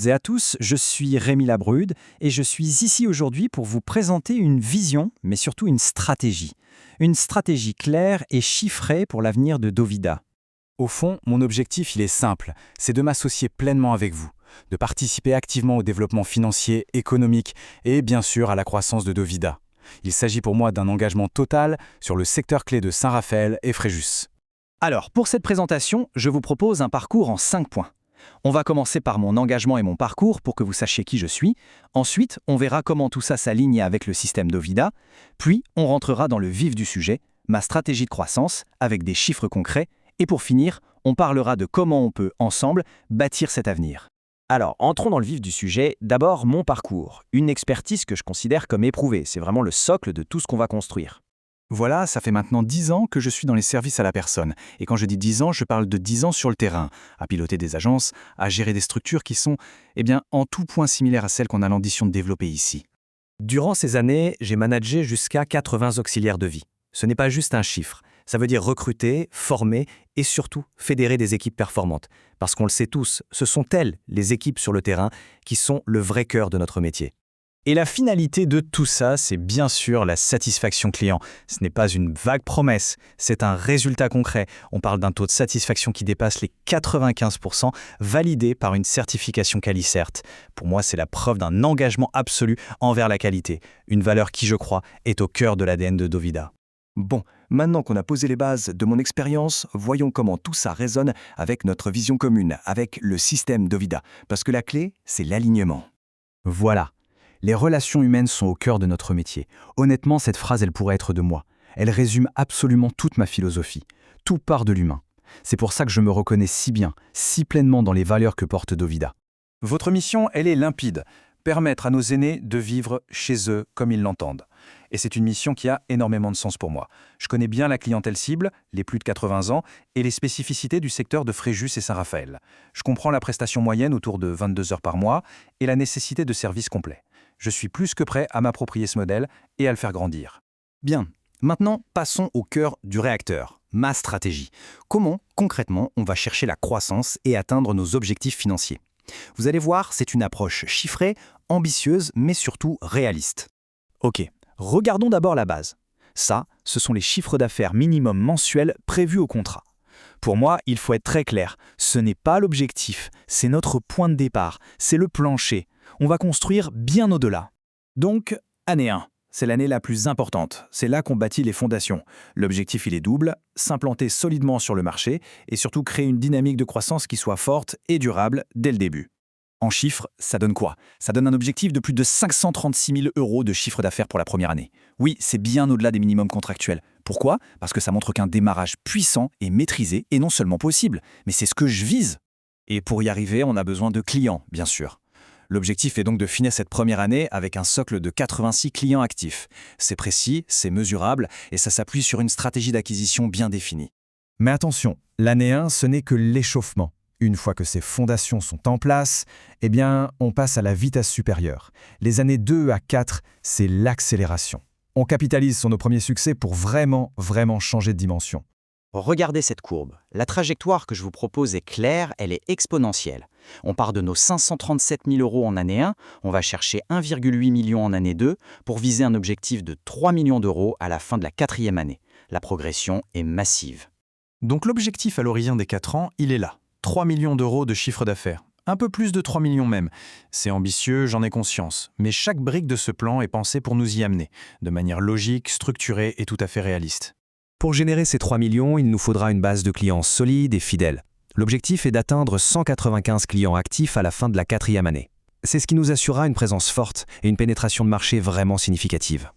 Et à tous, je suis Rémi Labrude et je suis ici aujourd'hui pour vous présenter une vision, mais surtout une stratégie. Une stratégie claire et chiffrée pour l'avenir de Dovida. Au fond, mon objectif, il est simple, c'est de m'associer pleinement avec vous, de participer activement au développement financier, économique et bien sûr à la croissance de Dovida. Il s'agit pour moi d'un engagement total sur le secteur clé de Saint-Raphaël et Fréjus. Alors, pour cette présentation, je vous propose un parcours en 5 points. On va commencer par mon engagement et mon parcours pour que vous sachiez qui je suis. Ensuite, on verra comment tout ça s'aligne avec le système Dovida. Puis, on rentrera dans le vif du sujet, ma stratégie de croissance, avec des chiffres concrets. Et pour finir, on parlera de comment on peut, ensemble, bâtir cet avenir. Alors, entrons dans le vif du sujet. D'abord, mon parcours. Une expertise que je considère comme éprouvée. C'est vraiment le socle de tout ce qu'on va construire. Voilà, ça fait maintenant 10 ans que je suis dans les services à la personne. Et quand je dis 10 ans, je parle de 10 ans sur le terrain, à piloter des agences, à gérer des structures qui sont, en tout point similaires à celles qu'on a l'ambition de développer ici. Durant ces années, j'ai managé jusqu'à 80 auxiliaires de vie. Ce n'est pas juste un chiffre. Ça veut dire recruter, former et surtout fédérer des équipes performantes. Parce qu'on le sait tous, ce sont elles, les équipes sur le terrain, qui sont le vrai cœur de notre métier. Et la finalité de tout ça, c'est bien sûr la satisfaction client. Ce n'est pas une vague promesse, c'est un résultat concret. On parle d'un taux de satisfaction qui dépasse les 95%, validé par une certification Qualicert. Pour moi, c'est la preuve d'un engagement absolu envers la qualité, une valeur qui, je crois, est au cœur de l'ADN de Dovida. Bon, maintenant qu'on a posé les bases de mon expérience, voyons comment tout ça résonne avec notre vision commune, avec le système Dovida. Parce que la clé, c'est l'alignement. Voilà. Les relations humaines sont au cœur de notre métier. Honnêtement, cette phrase, elle pourrait être de moi. Elle résume absolument toute ma philosophie. Tout part de l'humain. C'est pour ça que je me reconnais si bien, si pleinement dans les valeurs que porte Dovida. Votre mission, elle est limpide. Permettre à nos aînés de vivre chez eux comme ils l'entendent. Et c'est une mission qui a énormément de sens pour moi. Je connais bien la clientèle cible, les plus de 80 ans, et les spécificités du secteur de Fréjus et Saint-Raphaël. Je comprends la prestation moyenne autour de 22 heures par mois et la nécessité de services complets. Je suis plus que prêt à m'approprier ce modèle et à le faire grandir. Bien, maintenant passons au cœur du réacteur, ma stratégie. Comment, concrètement, on va chercher la croissance et atteindre nos objectifs financiers? Vous allez voir, c'est une approche chiffrée, ambitieuse, mais surtout réaliste. Ok, regardons d'abord la base. Ça, ce sont les chiffres d'affaires minimum mensuels prévus au contrat. Pour moi, il faut être très clair, ce n'est pas l'objectif, c'est notre point de départ, c'est le plancher. On va construire bien au-delà. Donc, année 1, c'est l'année la plus importante. C'est là qu'on bâtit les fondations. L'objectif, il est double, s'implanter solidement sur le marché et surtout créer une dynamique de croissance qui soit forte et durable dès le début. En chiffres, ça donne quoi? Ça donne un objectif de plus de 536 000 € de chiffre d'affaires pour la première année. Oui, c'est bien au-delà des minimums contractuels. Pourquoi? Parce que ça montre qu'un démarrage puissant et maîtrisé est non seulement possible, mais c'est ce que je vise. Et pour y arriver, on a besoin de clients, bien sûr. L'objectif est donc de finir cette première année avec un socle de 86 clients actifs. C'est précis, c'est mesurable et ça s'appuie sur une stratégie d'acquisition bien définie. Mais attention, l'année 1, ce n'est que l'échauffement. Une fois que ces fondations sont en place, on passe à la vitesse supérieure. Les années 2 à 4, c'est l'accélération. On capitalise sur nos premiers succès pour vraiment changer de dimension. Regardez cette courbe. La trajectoire que je vous propose est claire, elle est exponentielle. On part de nos 537 000 € en année 1, on va chercher 1,8 million en année 2 pour viser un objectif de 3 millions d'euros à la fin de la 4e année. La progression est massive. Donc l'objectif à l'horizon des 4 ans, il est là. 3 millions d'euros de chiffre d'affaires. Un peu plus de 3 millions même. C'est ambitieux, j'en ai conscience. Mais chaque brique de ce plan est pensée pour nous y amener, de manière logique, structurée et tout à fait réaliste. Pour générer ces 3 millions, il nous faudra une base de clients solide et fidèle. L'objectif est d'atteindre 195 clients actifs à la fin de la 4e année. C'est ce qui nous assurera une présence forte et une pénétration de marché vraiment significative.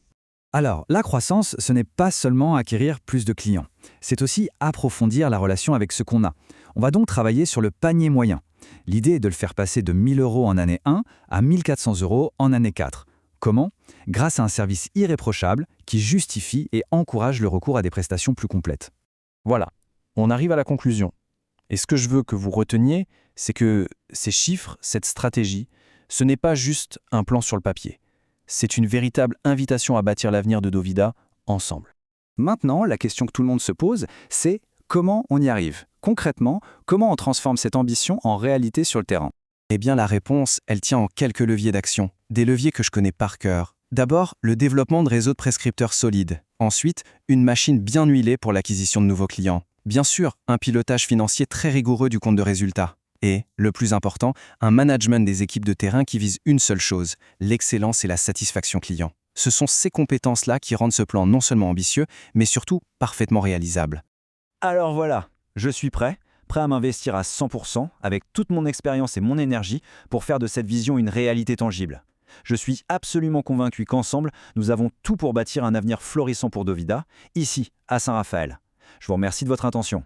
Alors, la croissance, ce n'est pas seulement acquérir plus de clients. C'est aussi approfondir la relation avec ce qu'on a. On va donc travailler sur le panier moyen. L'idée est de le faire passer de 1 000 € en année 1 à 1 400 € en année 4. Comment? Grâce à un service irréprochable qui justifie et encourage le recours à des prestations plus complètes. Voilà, on arrive à la conclusion. Et ce que je veux que vous reteniez, c'est que ces chiffres, cette stratégie, ce n'est pas juste un plan sur le papier. C'est une véritable invitation à bâtir l'avenir de Dovida ensemble. Maintenant, la question que tout le monde se pose, c'est comment on y arrive? Concrètement, comment on transforme cette ambition en réalité sur le terrain? Eh bien, la réponse, elle tient en quelques leviers d'action. Des leviers que je connais par cœur. D'abord, le développement de réseaux de prescripteurs solides. Ensuite, une machine bien huilée pour l'acquisition de nouveaux clients. Bien sûr, un pilotage financier très rigoureux du compte de résultat. Et, le plus important, un management des équipes de terrain qui vise une seule chose, l'excellence et la satisfaction client. Ce sont ces compétences-là qui rendent ce plan non seulement ambitieux, mais surtout parfaitement réalisable. Alors voilà, je suis prêt à m'investir à 100% avec toute mon expérience et mon énergie pour faire de cette vision une réalité tangible. Je suis absolument convaincu qu'ensemble, nous avons tout pour bâtir un avenir florissant pour Dovida, ici, à Saint-Raphaël. Je vous remercie de votre attention.